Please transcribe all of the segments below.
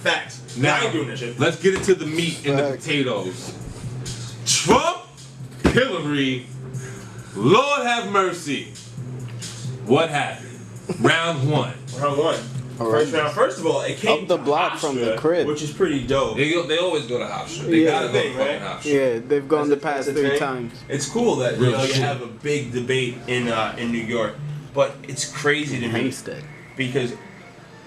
Facts. Now, I ain't doing that shit. let's get into the meat and the potatoes. Trump, Hillary, Lord have mercy. What happened? Round one. Round one. First round. First of all, it came Up the to block Hofstra, from the crib. which is pretty dope. They always go to Hofstra. They Yeah. gotta go to Thing, fucking right? Hofstra. Yeah, they've gone the past That's 3 thing. times. It's cool that Real you shit. have a big debate in New York, but it's crazy to me Hampstead. because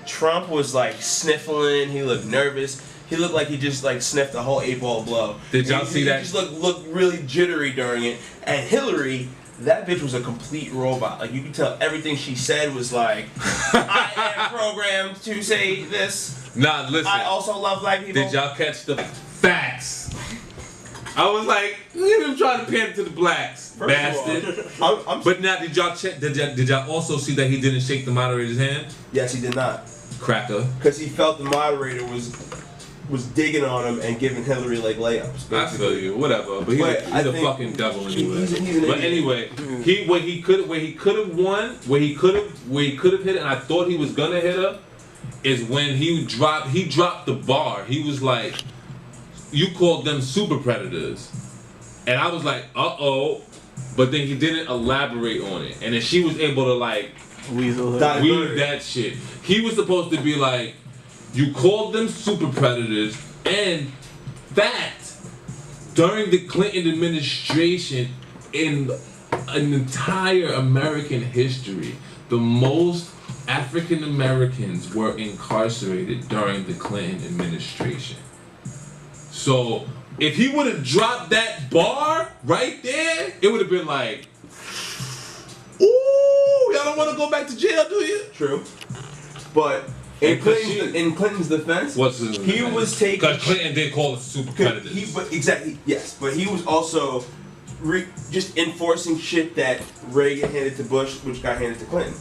Trump was like sniffling. He looked nervous. He looked like he just like sniffed a whole 8-ball blow. Did y'all see that? He just looked really jittery during it. And Hillary, that bitch was a complete robot. Like you could tell everything she said was like, I am programmed to say this. Nah, listen. I also love black people. Did y'all catch the facts? I was like, look at him trying to pander to the blacks, First bastard. of all, I'm But now, did y'all check? Did y'all also see that he didn't shake the moderator's hand? yes, he did not, Cracker. because he felt the moderator was digging on him and giving Hillary like layups. I feel you, whatever. But But he's I a think fucking devil anyway. he's an But idiot. anyway, where he could have won, where he could have hit it, and I thought he was gonna hit her, is when he dropped the bar. He was like, "You called them super predators," and I was like, "Uh-oh," but then he didn't elaborate on it, and then she was able to like Weasel. That- weave that shit. He was supposed to be like, you called them super predators, and that during the Clinton administration in an entire American history, the most African Americans were incarcerated during the Clinton administration. So if he would have dropped that bar right there, it would have been like, ooh, y'all don't want to go back to jail, do you? True, but in And 'cause Clinton's defense, What's his he was taking. Because Clinton did call us super predators. Exactly, yes, but he was also just enforcing shit that Reagan handed to Bush, which got handed to Clinton.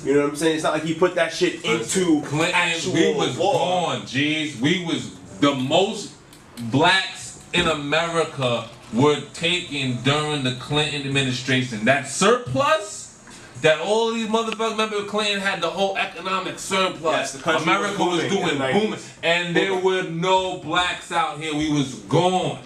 You know what I'm saying? It's not like he put that shit into Clinton, actual we was law. gone, G's. We was the most blacks in America were taken during the Clinton administration. That surplus that all these motherfuckers, remember Clinton had the whole economic surplus. Yes, the country America was was booming in doing the booming. 90s. And there were no blacks out here. We was gone.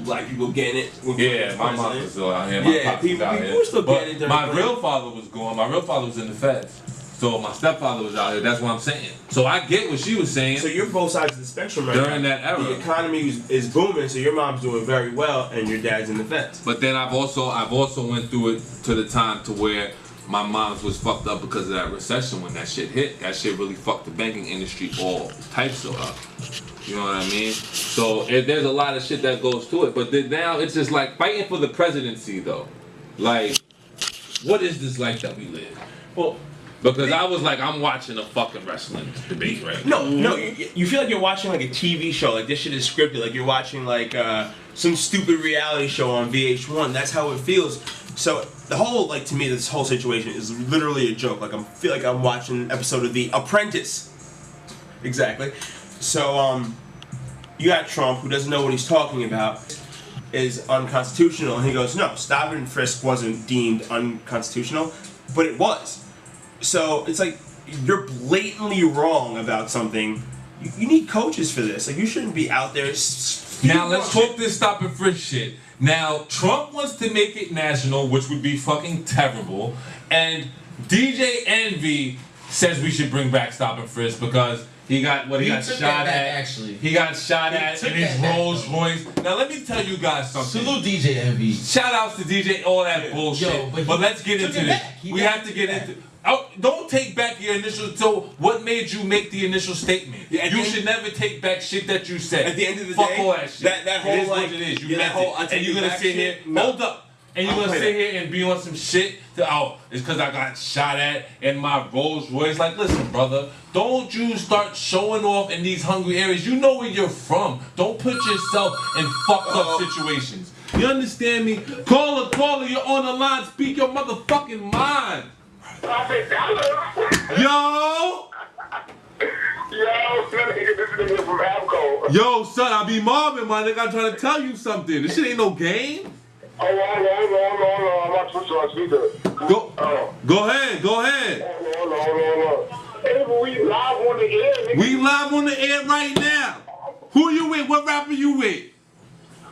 Black people getting it. when Yeah, Clinton my was mom president. was still out here. My Yeah, pops was people- out people here. were still But getting it during my Clinton. real father was gone. My real father was in the feds. So my stepfather was out here. That's what I'm saying. So I get what she was saying So you're both sides of the spectrum right during now. that era. The economy is booming, so your mom's doing very well, and your dad's in the fence. But then I've also went through it to the time to where my mom's was fucked up because of that recession when that shit hit. That shit really fucked the banking industry all types of up. You know what I mean? So there's a lot of shit that goes to it. But then now it's just like fighting for the presidency though. Like, what is this life that we live? Well, Because I was like, I'm watching a fucking wrestling debate right now. no, you feel like you're watching like a TV show. Like this shit is scripted. Like you're watching like some stupid reality show on VH1. That's how it feels. So the whole to me, this whole situation is literally a joke. Like I feel like I'm watching an episode of The Apprentice. Exactly. So you got Trump, who doesn't know what he's talking about, is unconstitutional, and he goes, no, stop and frisk wasn't deemed unconstitutional, but it was. So it's like you're blatantly wrong about something. You need coaches for this. Like you shouldn't be out there. Now let's talk this stop and frisk shit. Now Trump wants to make it national, which would be fucking terrible, and DJ Envy says we should bring back stop and frisk because he got He got took shot that back, at. actually. He got shot at took in his that back, Rolls though. Royce. Now let me tell you guys something. Salute DJ Envy. Shout outs to DJ, all that bullshit. Yo, but but he let's get took into it this. back. He We got have to it get back. into. Oh, don't take back your initial. So, what made you make the initial statement? Yeah, at You the should never take back shit that you said. At the end of the Fuck day, all that shit. that whole, it is like- what it is. You yeah, meant that whole I it. take And you're it gonna back sit here. shit? No. Hold up. And you're I'll gonna play sit that. here and be on some shit. It's because I got shot at in my Rolls Royce. Like, listen, brother, don't you start showing off in these hungry areas. You know where you're from. Don't put yourself in fucked up situations. You understand me? Caller, you're on the line. Speak your motherfucking mind. Yo! This nigga from Avco. Yo, son, I be mobbing, my nigga. I'm trying to tell you something. This shit ain't no game. Oh, hold on. I'm not switching on speaker. Go ahead. Hold on. Hey, but we live on the air, nigga. We live on the air right now. Who you with? What rapper you with?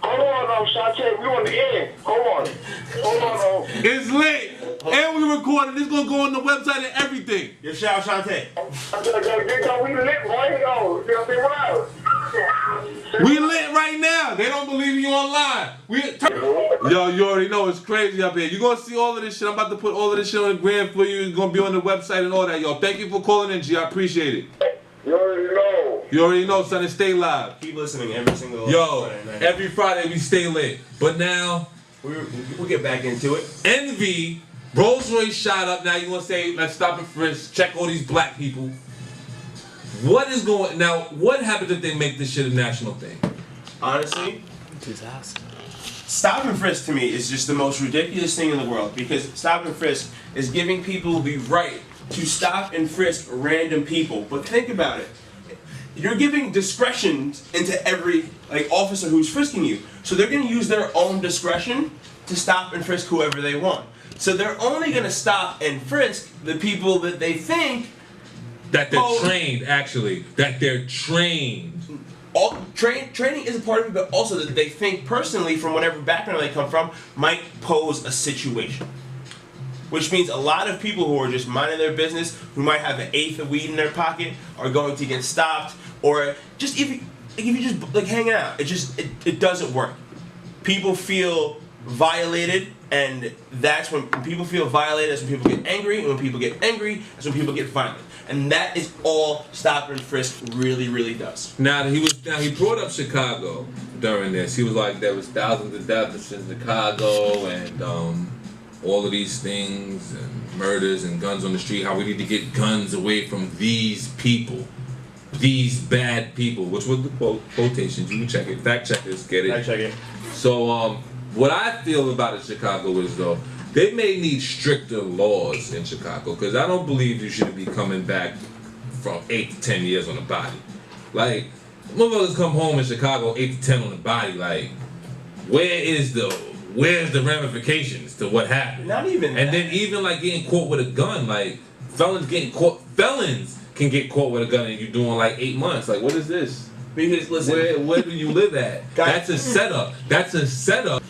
Hold on, Shantae, we on the air. Hold on. It's lit. And we recording. This gonna go on the website and everything. Your shout, Shantae. We lit, boy. Yo, you know what I'm We lit right now. They don't believe you online. Yo, you already know it's crazy up here. You're gonna see all of this shit. I'm about to put all of this shit on the gram for you. It's gonna be on the website and all that. Yo, thank you for calling in, G. I appreciate it. You already know. You already know, son. And stay live. Keep listening every single Yo, Friday night. every Friday we stay lit. But now, We'll get back into it. Envy, Rolls Royce shot up. Now you gonna say, let's stop and frisk, check all these black people. What is going now? What happens if they make this shit a national thing? Honestly, stop and frisk to me is just the most ridiculous thing in the world, because stop and frisk is giving people the right to stop and frisk random people. But think about it. You're giving discretion into every officer who's frisking you. So they're going to use their own discretion to stop and frisk whoever they want. So they're only going to stop and frisk the people that they think That they're trained, actually. That they're trained. Training is a part of it, but also that they think personally, from whatever background they come from, might pose a situation. Which means a lot of people who are just minding their business, who might have an eighth of weed in their pocket, are going to get stopped, or just if you just hanging out, it doesn't work. People feel violated, and that's when people feel violated. That's when people get angry, and when people get angry, that's when people get violent. And that is all stop and frisk really, really does. Now he brought up Chicago during this. He was like, there was thousands of deaths in Chicago, and all of these things and murders and guns on the street. How we need to get guns away from these people, these bad people. Which was the quotations. You can check it. Fact checkers get it. I check it. So what I feel about it, Chicago is though, they may need stricter laws in Chicago, because I don't believe you should be coming back from 8 to 10 years on a body. Like, motherfuckers come home in Chicago 8 to 10 on a body. Like, where's the ramifications to what happened? Not even And that. then even like getting caught with a gun, like felons can get caught with a gun and you're doing like 8 months. Like, what is this? Because listen, Where do you live at? Guys. That's a setup. That's a setup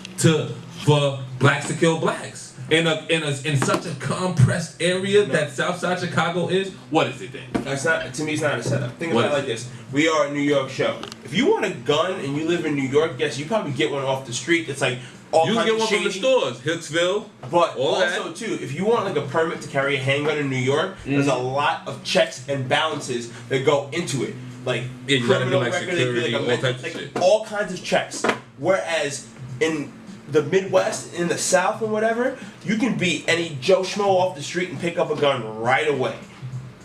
for blacks to kill blacks. In such a compressed area that Southside Chicago is. What is it then? that's not, to me, it's not a setup. Think What about it is like this. We are a New York show. If you want a gun and you live in New York, yes, you probably get one off the street. It's like all You can kinds get of one from the shady. stores, Hicksville. But all also, too, if you want like a permit to carry a handgun in New York, there's a lot of checks and balances that go into it. Like Yeah, you gotta do, criminal like, record, they do, security, like, all types of like, shit. all kinds of checks. Whereas in the Midwest, in the South, and whatever, you can beat any Joe Schmo off the street and pick up a gun right away.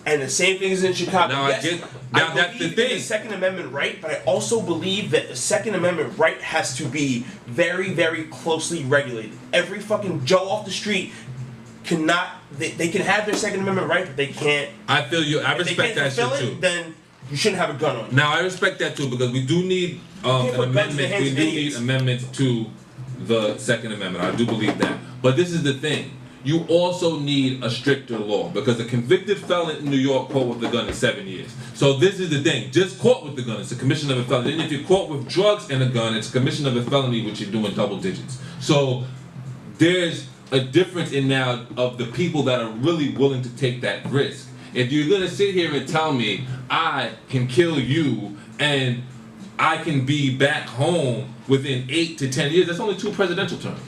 And the same thing is in Chicago. Now, Yes, now that's the believe in thing. the Second Amendment right, but I also believe that the Second Amendment right has to be very, very closely regulated. Every fucking Joe off the street cannot. They can have their Second Amendment right, but they can't. I feel you. I If they respect can't that shit fulfill too. it, then you shouldn't have a gun on you. Now I respect that too, because we do need can't an put guns in the amendment. hands We of do idiots. need amendments to the Second Amendment. I do believe that. But this is the thing. You also need a stricter law, because a convicted felon in New York caught with the gun is 7 years. So this is the thing. Just caught with the gun, it's a commission of a felony. Then if you're caught with drugs and a gun, it's a commission of a felony, which you're doing double digits. So there's a difference in now of the people that are really willing to take that risk. If you're gonna sit here and tell me I can kill you and I can be back home within 8 to 10 years, that's only 2 presidential terms.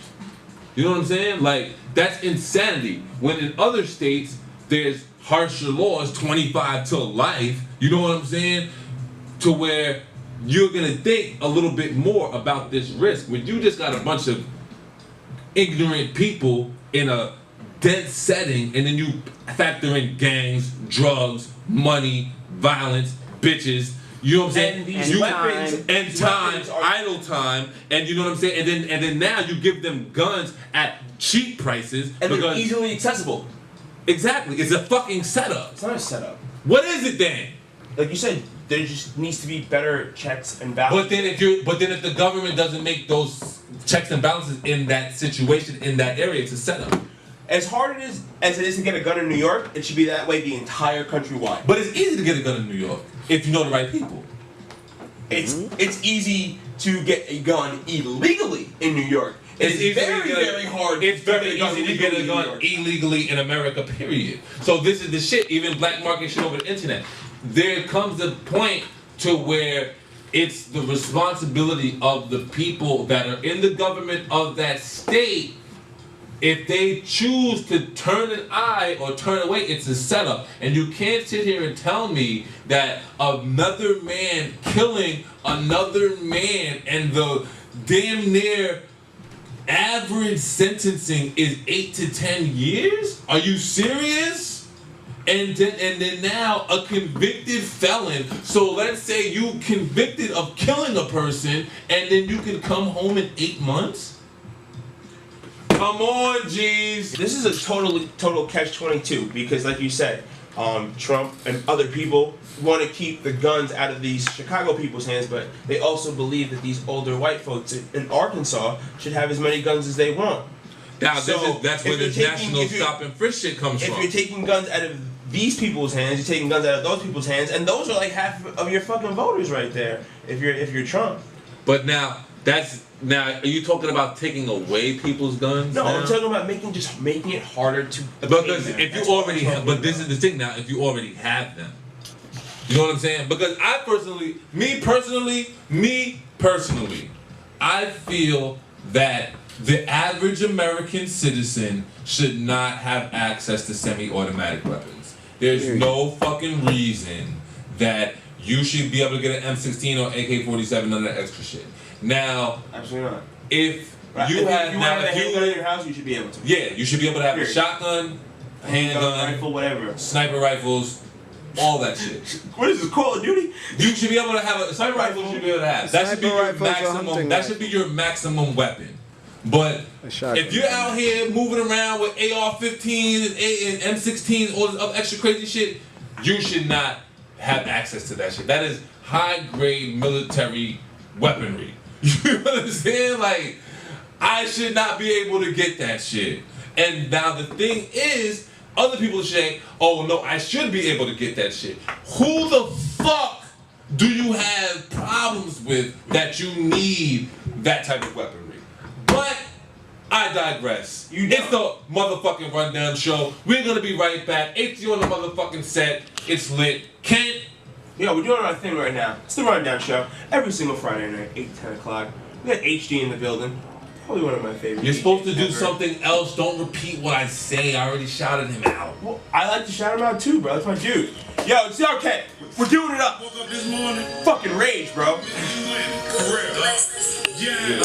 You know what I'm saying? Like, that's insanity. When in other states, there's harsher laws, 25 to life, you know what I'm saying? To where you're gonna think a little bit more about this risk. When you just got a bunch of ignorant people in a dense setting, and then you factor in gangs, drugs, money, violence, bitches, you know what I'm saying? And these You- weapons and these time, weapons are- idle time, and you know what I'm saying? And then now you give them guns at cheap prices And they're because easily accessible. exactly, it's a fucking setup. It's not a setup. What is it then? Like you said, there just needs to be better checks and balances. But then if the government doesn't make those checks and balances in that situation, in that area, it's a setup. as hard as it is to get a gun in New York, it should be that way the entire countrywide. But it's easy to get a gun in New York if you know the right people. It's easy to get a gun illegally in New York. It's easy to very, get a- very hard. It's very to easy to get a in New gun York. illegally in America, period. So this is the shit, even black market shit over the internet. There comes a point to where it's the responsibility of the people that are in the government of that state. If they choose to turn an eye or turn away, it's a setup. And you can't sit here and tell me that another man killing another man and the damn near average sentencing is 8 to 10 years? Are you serious? And then now a convicted felon. So let's say you convicted of killing a person and then you can come home in 8 months? Come on, jeez. This is a total catch-22 because, like you said, Trump and other people want to keep the guns out of these Chicago people's hands, but they also believe that these older white folks in Arkansas should have as many guns as they want. Now, So, that's where if the you're taking- national if you're- stop and frisk shit comes If from. you're taking guns out of these people's hands, you're taking guns out of those people's hands, and those are like half of your fucking voters right there. If you're Trump. But now, are you talking about taking away people's guns? No, now? I'm talking about making it harder to. Because obtain them. if That's you what already I'm have, talking but this about. is the thing now, if you already have them. You know what I'm saying? Because me personally, I feel that the average American citizen should not have access to semi-automatic weapons. There's no fucking reason that you should be able to get an M16 or AK-47, none of that extra shit. Now, Absolutely not. if Right. you If have you now, have a if you handgun in your house, you should be able to. yeah, you should be able to have a Period. shotgun, a handgun, rifle, whatever. sniper rifles, all that shit. What is this, Call of Duty? You should be able to have a sniper rifle. You should be able to have. That should be Sniper your rifle's a maximum. hunting That rifle. should be your maximum weapon. But A shotgun. if you're out here moving around with AR-15s and M16s, all this other extra crazy shit, you should not have access to that shit. That is high-grade military weaponry. You understand? Like, I should not be able to get that shit. And now the thing is, other people say, oh no, I should be able to get that shit. Who the fuck do you have problems with that you need that type of weaponry? But I digress. You It's the motherfucking Rundown Show. We're gonna be right back. HT on the motherfucking set. It's lit. Kent. Yo, we're doing our thing right now. It's the Rundown Show. Every single Friday night, 8 to 10 o'clock. We got HD in the building. Probably one of my favorites. You're supposed to do something else. Don't repeat what I say. I already shouted him out. Well, I like to shout him out too, bro. That's my dude. Yo, it's okay. We're doing it up. Woke up this morning, Fucking rage, bro. you win. For real. Yeah.